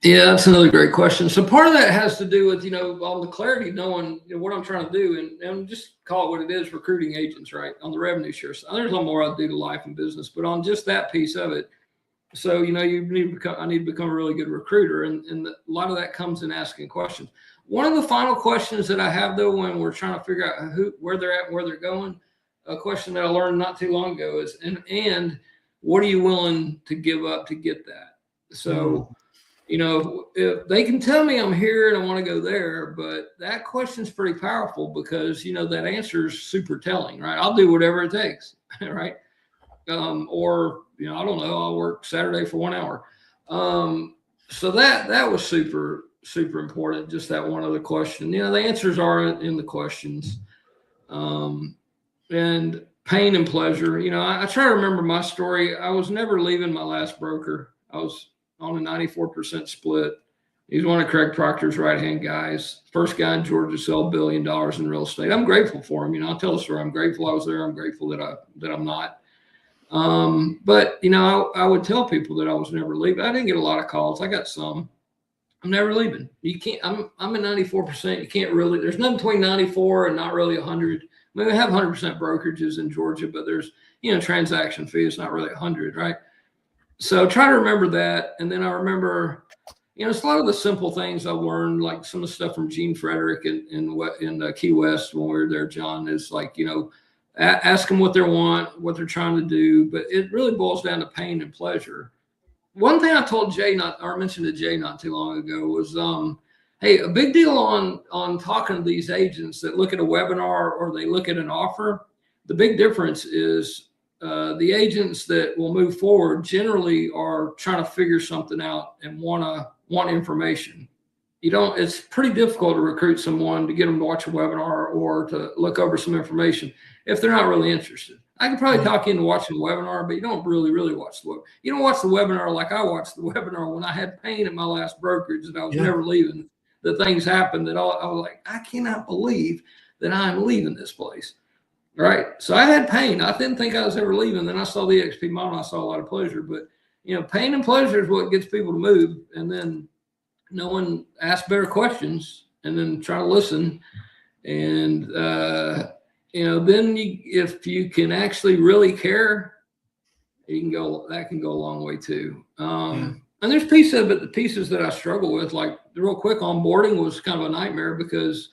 Yeah, that's another great question. So part of that has to do with, all the clarity, knowing what I'm trying to do, and just call it what it is, recruiting agents, right? On the revenue share side. There's a lot more I do to life and business, but on just that piece of it. So, I need to become a really good recruiter. And a lot of that comes in asking questions. One of the final questions that I have, though, when we're trying to figure out where they're at and where they're going, a question that I learned not too long ago is, and what are you willing to give up to get that? So, if they can tell me I'm here and I want to go there, but that question's pretty powerful because, that answer is super telling, right? I'll do whatever it takes, right? Or, I don't know, I'll work Saturday for 1 hour. So that was super important. Just that one other question. The answers are in the questions. And pain and pleasure. I try to remember my story. I was never leaving my last broker. I was on a 94% split. He's one of Craig Proctor's right-hand guys. First guy in Georgia to sell $1 billion in real estate. I'm grateful for him. I'll tell the story. I'm grateful I was there. I'm grateful that I'm not. But I would tell people that I was never leaving. I didn't get a lot of calls. I got some. I'm never leaving. You can't, I'm at 94%. You can't really, there's nothing between 94 and not really 100. I mean, we have 100% brokerages in Georgia, but there's, transaction fee. It's not really 100, right? So try to remember that. And then I remember, it's a lot of the simple things I learned, like some of the stuff from Gene Frederick in Key West when we were there, John, is like, ask them what they want, what they're trying to do. But it really boils down to pain and pleasure. One thing I told Jay mentioned to Jay not too long ago was, hey, a big deal on talking to these agents that look at a webinar or they look at an offer. The big difference is the agents that will move forward generally are trying to figure something out and want information. It's pretty difficult to recruit someone to get them to watch a webinar or to look over some information if they're not really interested. I can probably talk you into watching the webinar, but you don't really watch the webinar. You don't watch the webinar like I watched the webinar when I had pain at my last brokerage that I was never leaving. The things happened that I was like, I cannot believe that I'm leaving this place. Right. So I had pain. I didn't think I was ever leaving. Then I saw the XP model. I saw a lot of pleasure, but pain and pleasure is what gets people to move. And then no one asks better questions and then try to listen. And, then if you can actually really care, that can go a long way too. And there's pieces of it, the pieces that I struggle with, like real quick, onboarding was kind of a nightmare because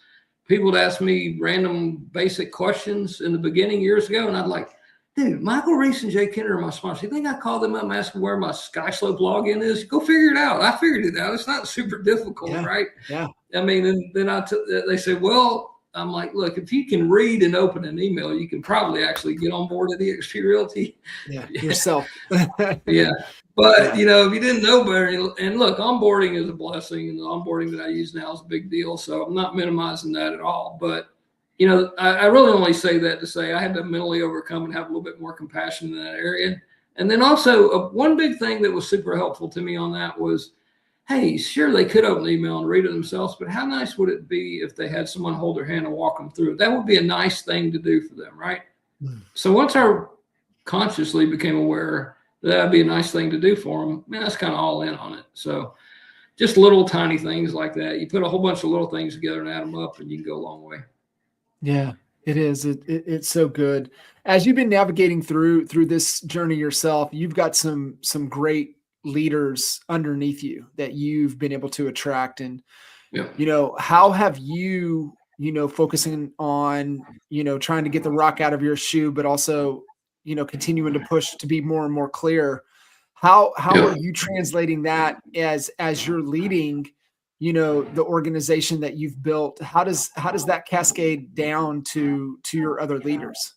people would ask me random basic questions in the beginning years ago. And I'd like, dude, Michael Reese and Jay Kenner are my sponsors. You think I called them up and asked them where my SkySlope login is? Go figure it out. I figured it out. It's not super difficult, right? Yeah. I mean, then they said, well, I'm like, look, if you can read and open an email, you can probably actually get on board at eXp Realty. Yeah, yourself. Yeah. But, you know, if you didn't know better, and look, onboarding is a blessing, and the onboarding that I use now is a big deal. So I'm not minimizing that at all. But, you know, I really only say that to say I had to mentally overcome and have a little bit more compassion in that area. And then also one big thing that was super helpful to me on that was, hey, sure, they could open the email and read it themselves, but how nice would it be if they had someone hold their hand and walk them through it? That would be a nice thing to do for them, right? So once I consciously became aware that'd be a nice thing to do for them, man, that's kind of all in on it. So just little tiny things like that. You put a whole bunch of little things together and add them up, and you can go a long way. Yeah, it is. It's so good. As you've been navigating through this journey yourself, you've got some great leaders underneath you that you've been able to attract. And, you know, how have you, you know, focusing on, you know, trying to get the rock out of your shoe, but also, you know, continuing to push to be more and more clear. How are you translating that as you're leading, you know, the organization that you've built? How does that cascade down to your other leaders?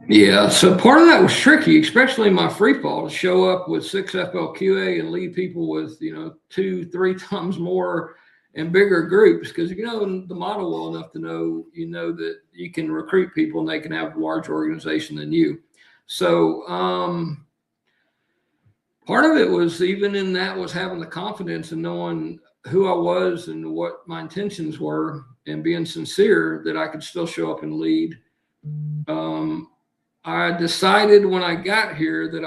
Yeah, so part of that was tricky, especially in my free fall, to show up with 6 FLQA and lead people with, you know, 2-3 times more and bigger groups, because you know the model well enough to know, you know, that you can recruit people and they can have a larger organization than you. So part of it was, even in that, was having the confidence and knowing who I was and what my intentions were, and being sincere that I could still show up and lead. I decided when I got here that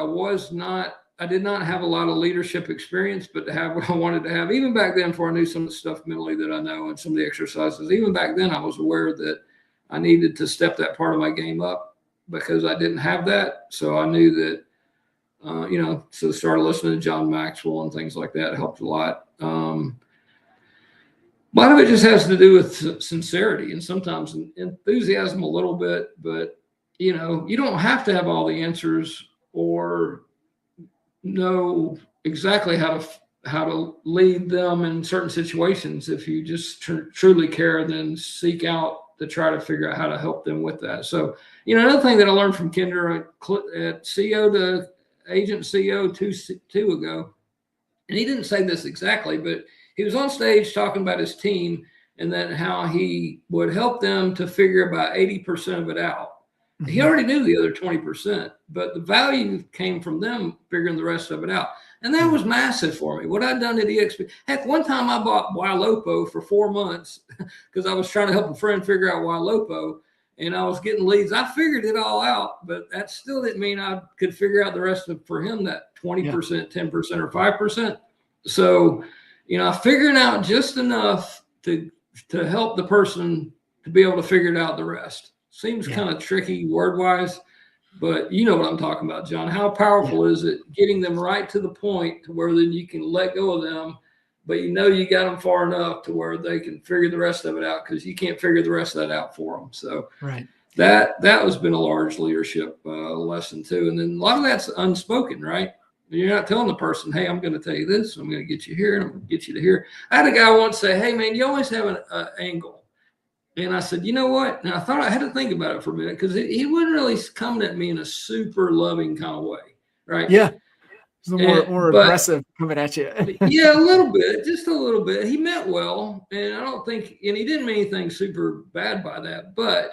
I did not have a lot of leadership experience, but to have what I wanted to have. Even back then, before I knew some of the stuff mentally that I know and some of the exercises, even back then I was aware that I needed to step that part of my game up, because I didn't have that. So I knew that, you know, so started listening to John Maxwell and things like that helped a lot. A lot of it just has to do with sincerity and sometimes enthusiasm a little bit, but you know, you don't have to have all the answers or know exactly how to lead them in certain situations. If you just truly care, then seek out to try to figure out how to help them with that. So, you know, another thing that I learned from Kinder at CEO to agent CEO two ago, and he didn't say this exactly, but he was on stage talking about his team and then how he would help them to figure about 80% of it out. He already knew the other 20%, but the value came from them figuring the rest of it out. And that was massive for me. What I'd done at EXP, heck, one time I bought Ylopo for 4 months because I was trying to help a friend figure out Ylopo, and I was getting leads. I figured it all out, but that still didn't mean I could figure out the rest of, for him, that 20%, 10%, or 5%. So, you know, figuring out just enough to help the person to be able to figure it out the rest. Seems kind of tricky word-wise, but you know what I'm talking about, John. How powerful is it getting them right to the point to where then you can let go of them, but you know you got them far enough to where they can figure the rest of it out, because you can't figure the rest of that out for them. So that has been a large leadership lesson too. And then a lot of that's unspoken, right? You're not telling the person, hey, I'm going to tell you this, I'm going to get you here, and I'm going to get you to here. I had a guy once say, hey, man, you always have an angle. And I said, you know what? And I thought, I had to think about it for a minute, because he wasn't really coming at me in a super loving kind of way, right? Yeah. More aggressive coming at you. Yeah, a little bit, just a little bit. He meant well, and I don't think, and he didn't mean anything super bad by that, but,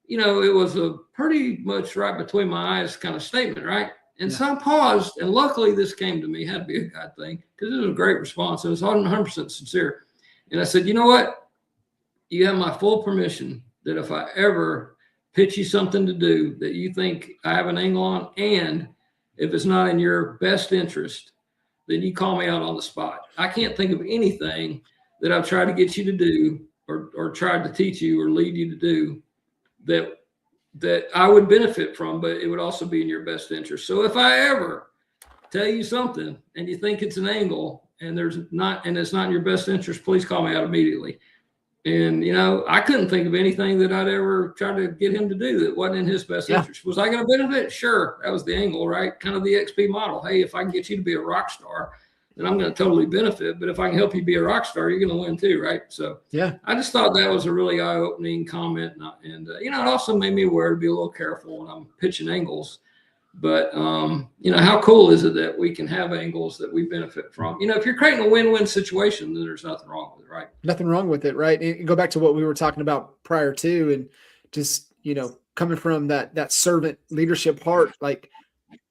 you know, it was a pretty much right between my eyes kind of statement, right? And so I paused, and luckily this came to me, had to be a God thing, because it was a great response. It was 100% sincere. And I said, you know what? You have my full permission that if I ever pitch you something to do that you think I have an angle on, and if it's not in your best interest, then you call me out on the spot. I can't think of anything that I've tried to get you to do or tried to teach you or lead you to do that I would benefit from, but it would also be in your best interest. So if I ever tell you something and you think it's an angle and it's not in your best interest, please call me out immediately. And, you know, I couldn't think of anything that I'd ever tried to get him to do that wasn't in his best interest. Was I going to benefit? Sure. That was the angle, right? Kind of the XP model. Hey, if I can get you to be a rock star, then I'm going to totally benefit. But if I can help you be a rock star, you're going to win too, right? So yeah, I just thought that was a really eye-opening comment, and you know, it also made me aware to be a little careful when I'm pitching angles. But you know, how cool is it that we can have angles that we benefit from? You know, if you're creating a win-win situation, then there's nothing wrong with it, right? Nothing wrong with it, right? And go back to what we were talking about prior to, and just, you know, coming from that servant leadership heart, like,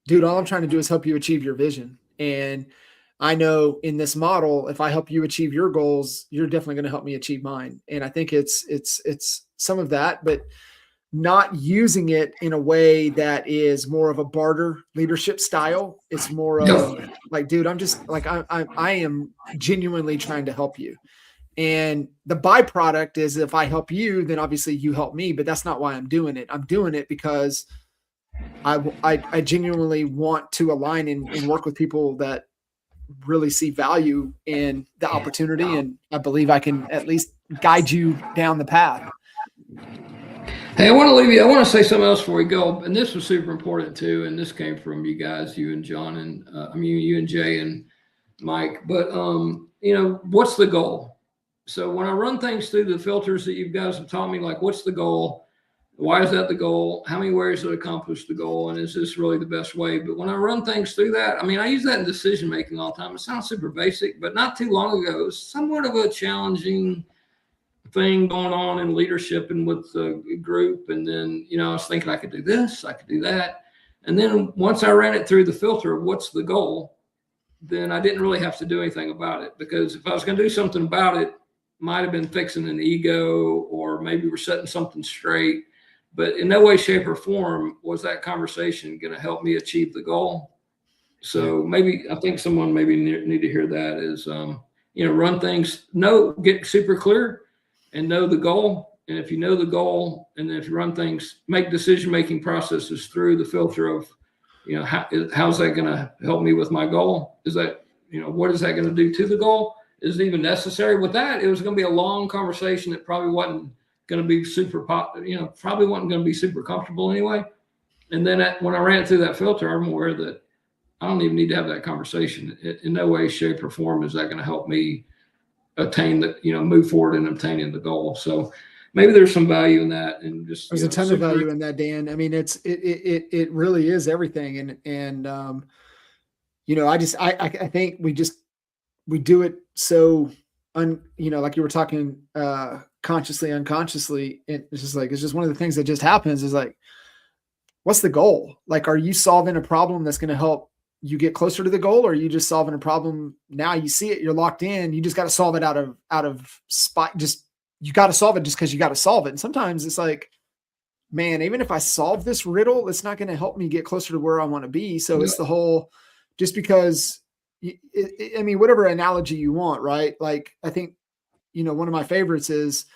dude, all I'm trying to do is help you achieve your vision. And I know in this model, if I help you achieve your goals, you're definitely going to help me achieve mine. And I think it's some of that, but not using it in a way that is more of a barter leadership style. It's more of like, dude, I'm just like, I am genuinely trying to help you. And the byproduct is, if I help you, then obviously you help me, but that's not why I'm doing it. I'm doing it because I genuinely want to align and work with people that really see value in the opportunity. And I believe I can at least guide you down the path. Hey, I want to leave you. I want to say something else before we go. And this was super important too. And this came from you guys, you and John, and you and Jay and Mike. But you know, what's the goal? So when I run things through the filters that you guys have taught me, like, what's the goal? Why is that the goal? How many ways to accomplish the goal? And is this really the best way? But when I run things through that, I mean, I use that in decision making all the time. It sounds super basic, but not too long ago, it was somewhat of a challenging thing going on in leadership and with the group. And then, you know, I was thinking I could do this, I could do that. And then once I ran it through the filter of what's the goal, then I didn't really have to do anything about it, because if I was going to do something about it, might have been fixing an ego, or maybe we're setting something straight. But in no way, shape, or form was that conversation going to help me achieve the goal. So maybe, I think someone maybe need to hear that is, you know, run things, get super clear and know the goal. And if you know the goal, and then if you run things, make decision-making processes through the filter of, you know, how's that going to help me with my goal? Is that, you know, what is that going to do to the goal? Is it even necessary? With that, it was going to be a long conversation that probably wasn't going to be probably wasn't going to be super comfortable anyway. And then when I ran it through that filter, I'm aware that I don't even need to have that conversation. In no way, shape, or form is that going to help me attain move forward in obtaining the goal. So maybe there's some value in that, and just there's a ton of value in that, Dan. I mean, it really is everything. And you know, I think we do it so like you were talking, consciously, unconsciously. It's just one of the things that just happens is like, what's the goal? Like, are you solving a problem that's going to help you get closer to the goal? Or are you just solving a problem? Now you see it, you're locked in. You just got to solve it out of spot. You got to solve it just because you got to solve it. And sometimes it's like, man, even if I solve this riddle, it's not going to help me get closer to where I want to be. So it's the whole, just because, I mean, whatever analogy you want, right? Like, I think, you know, one of my favorites is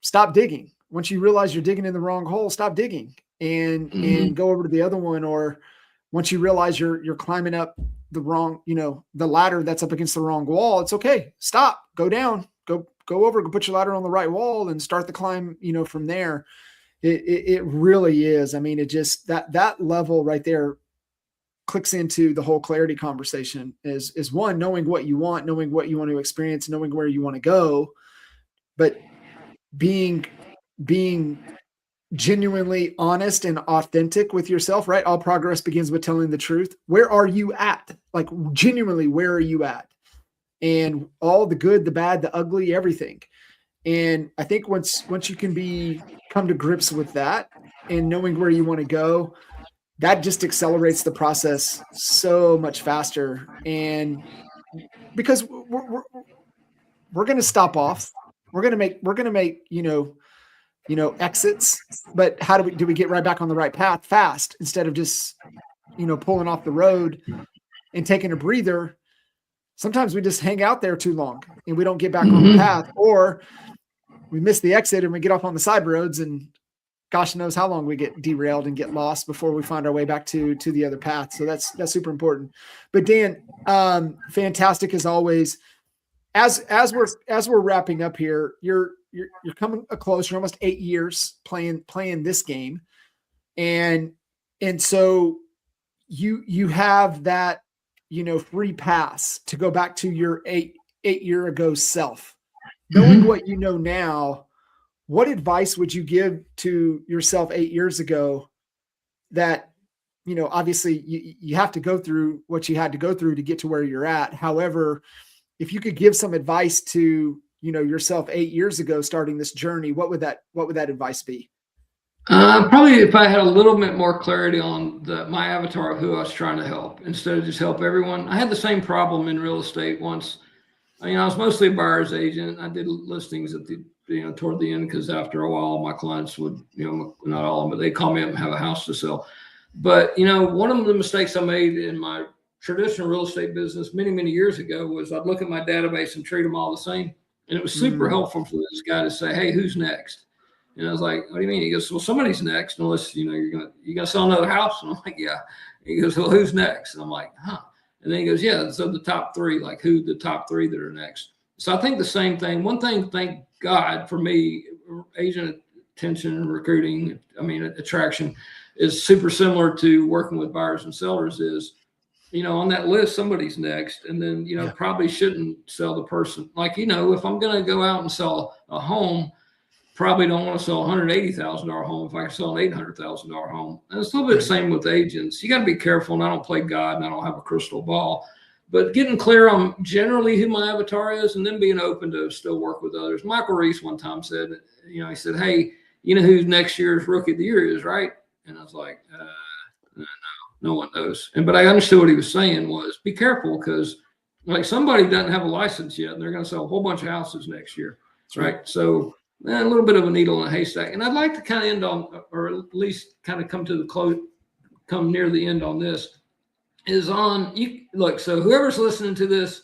stop digging. Once you realize you're digging in the wrong hole, stop digging and go over to the other one. Or once you realize you're climbing up the wrong, the ladder that's up against the wrong wall, it's okay. Stop, go down, go over, go put your ladder on the right wall and start the climb, from there. It really is. I mean, it just, that level right there clicks into the whole clarity conversation is one, knowing what you want, knowing what you want to experience, knowing where you want to go, but being genuinely honest and authentic with yourself, right? All progress begins with telling the truth. Where are you at? Like, genuinely, where are you at? And all the good, the bad, the ugly, everything. And I think once you can come to grips with that and knowing where you want to go, that just accelerates the process so much faster. And because we're going to stop off, we're going to make, exits, but how do we get right back on the right path fast instead of just, pulling off the road and taking a breather? Sometimes we just hang out there too long and we don't get back on the path, or we miss the exit and we get off on the side roads, and gosh knows how long we get derailed and get lost before we find our way back to the other path. So that's super important. But Dan, fantastic as always. As we're wrapping up here, you're coming close. You're almost 8 years playing this game, and so you have that free pass to go back to your eight year ago self, knowing what you know now, what advice would you give to yourself 8 years ago that, obviously you have to go through what you had to go through to get to where you're at. However, if you could give some advice to, yourself 8 years ago, starting this journey, what would that advice be? Probably if I had a little bit more clarity on my avatar of who I was trying to help, instead of just help everyone. I had the same problem in real estate once. I was mostly a buyer's agent. I did listings at toward the end, because after a while my clients would, not all of them, but they call me up and have a house to sell. But, one of the mistakes I made in my traditional real estate business many, many years ago was I'd look at my database and treat them all the same. And it was super helpful for this guy to say, hey, who's next? And I was like, what do you mean? He goes, well, somebody's next, unless, you're going to sell another house. And I'm like, yeah. He goes, well, who's next? And I'm like, huh. And then he goes, yeah, so the top three, like who the top three that are next. So I think the same thing. One thing, thank God for me, agent attention and recruiting, attraction is super similar to working with buyers and sellers is, on that list, somebody's next. And then, probably shouldn't sell the person. Like, if I'm going to go out and sell a home, probably don't want to sell a $180,000 home if I can sell an $800,000 home. And it's a little bit the same with agents. You got to be careful. And I don't play God and I don't have a crystal ball, but getting clear on generally who my avatar is, and then being open to still work with others. Michael Reese one time said, he said, hey, who next year's rookie of the year is, right? And I was like, no one knows. But I understood what he was saying was be careful, because like somebody doesn't have a license yet and they're going to sell a whole bunch of houses next year. Right. So a little bit of a needle in a haystack. And I'd like to kind of end on, or at least kind of come near the end on this, is on you. Look, so whoever's listening to this,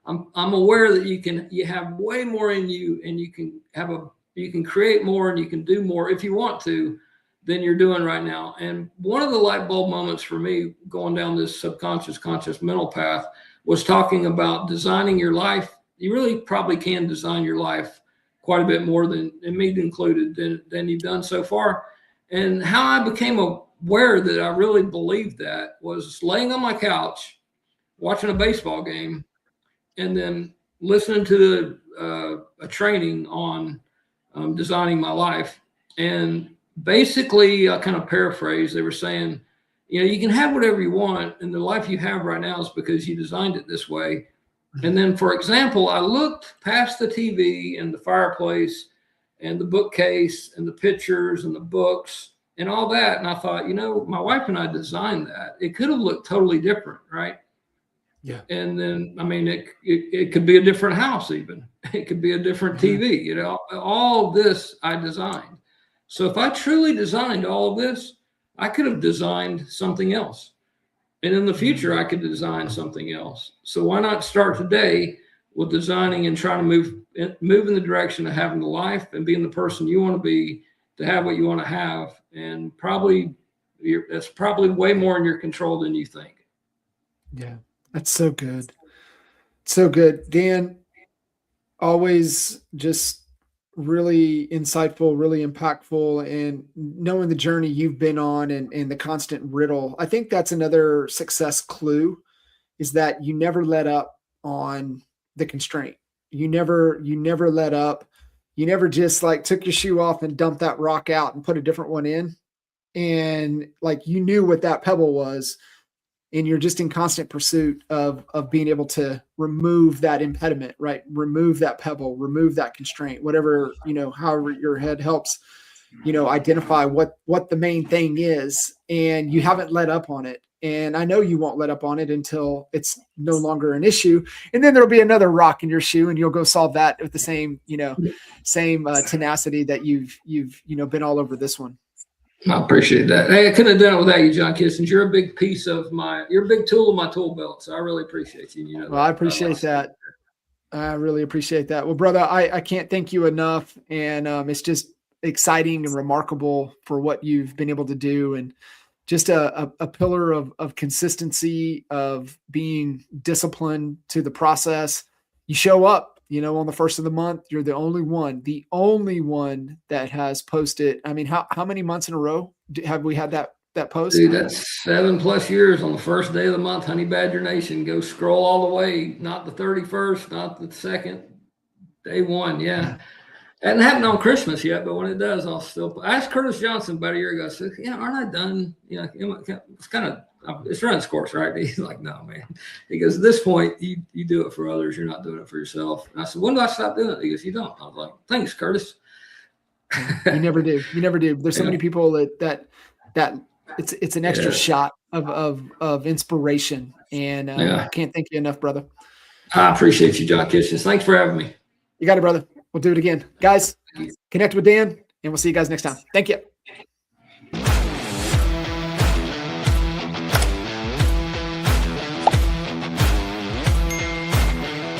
I'm aware that you have way more in you, and you can create more and you can do more if you want to than you're doing right now. And one of the light bulb moments for me going down this subconscious, conscious mental path was talking about designing your life. You really probably can design your life quite a bit more than, and me included, than you've done so far. And how I became aware that I really believed that was laying on my couch, watching a baseball game, and then listening to a training on designing my life. And basically, I kind of paraphrase, they were saying, you can have whatever you want, and the life you have right now is because you designed it this way. And then, for example, I looked past the TV and the fireplace and the bookcase and the pictures and the books and all that. And I thought, my wife and I designed that. It could have looked totally different, right? Yeah. And then, it could be a different house even. It could be a different TV, all of this I designed. So if I truly designed all of this, I could have designed something else. And in the future, I could design something else. So why not start today with designing and trying to move in the direction of having the life and being the person you want to be, to have what you want to have. And that's probably way more in your control than you think. Yeah, that's so good. So good. Dan, always just really insightful, really impactful, and knowing the journey you've been on and the constant riddle. I think that's another success clue, is that you never let up on the constraint. You never let up. You never just like took your shoe off and dumped that rock out and put a different one in. And like, you knew what that pebble was, and you're just in constant pursuit of being able to remove that impediment, right? Remove that pebble, remove that constraint, whatever, however your head helps, identify what the main thing is. And you haven't let up on it. And I know you won't let up on it until it's no longer an issue. And then there'll be another rock in your shoe, and you'll go solve that with the same tenacity that you've been all over this one. I appreciate that. Hey, I couldn't have done it without you, John Kissens. You're a big piece of you're a big tool of my tool belt. So I really appreciate you. Well, I appreciate that. I really appreciate that. Well, brother, I can't thank you enough. And it's just exciting and remarkable for what you've been able to do. And just a pillar of consistency, of being disciplined to the process. You show up. On the first of the month, you're the only one that has posted. How many months in a row have we had that that post? Dude, that's 7+ years on the first day of the month. Honey Badger Nation, go scroll all the way. Not the 31st, not the 2nd, day 1. Yeah. Hadn't happened on Christmas yet, but when it does, I'll still. I asked Curtis Johnson about a year ago. I said, aren't I done? It's kind of, it's run its course, right? He's like, no, man. He goes, at this point, you do it for others. You're not doing it for yourself. And I said, when do I stop doing it? He goes, you don't. I was like, thanks, Curtis. You never do. You never do. There's so many people that it's an extra shot of inspiration. And I can't thank you enough, brother. I appreciate you, John Kitchens. Thanks for having me. You got it, brother. We'll do it again. Guys, connect with Dan, and we'll see you guys next time. Thank you.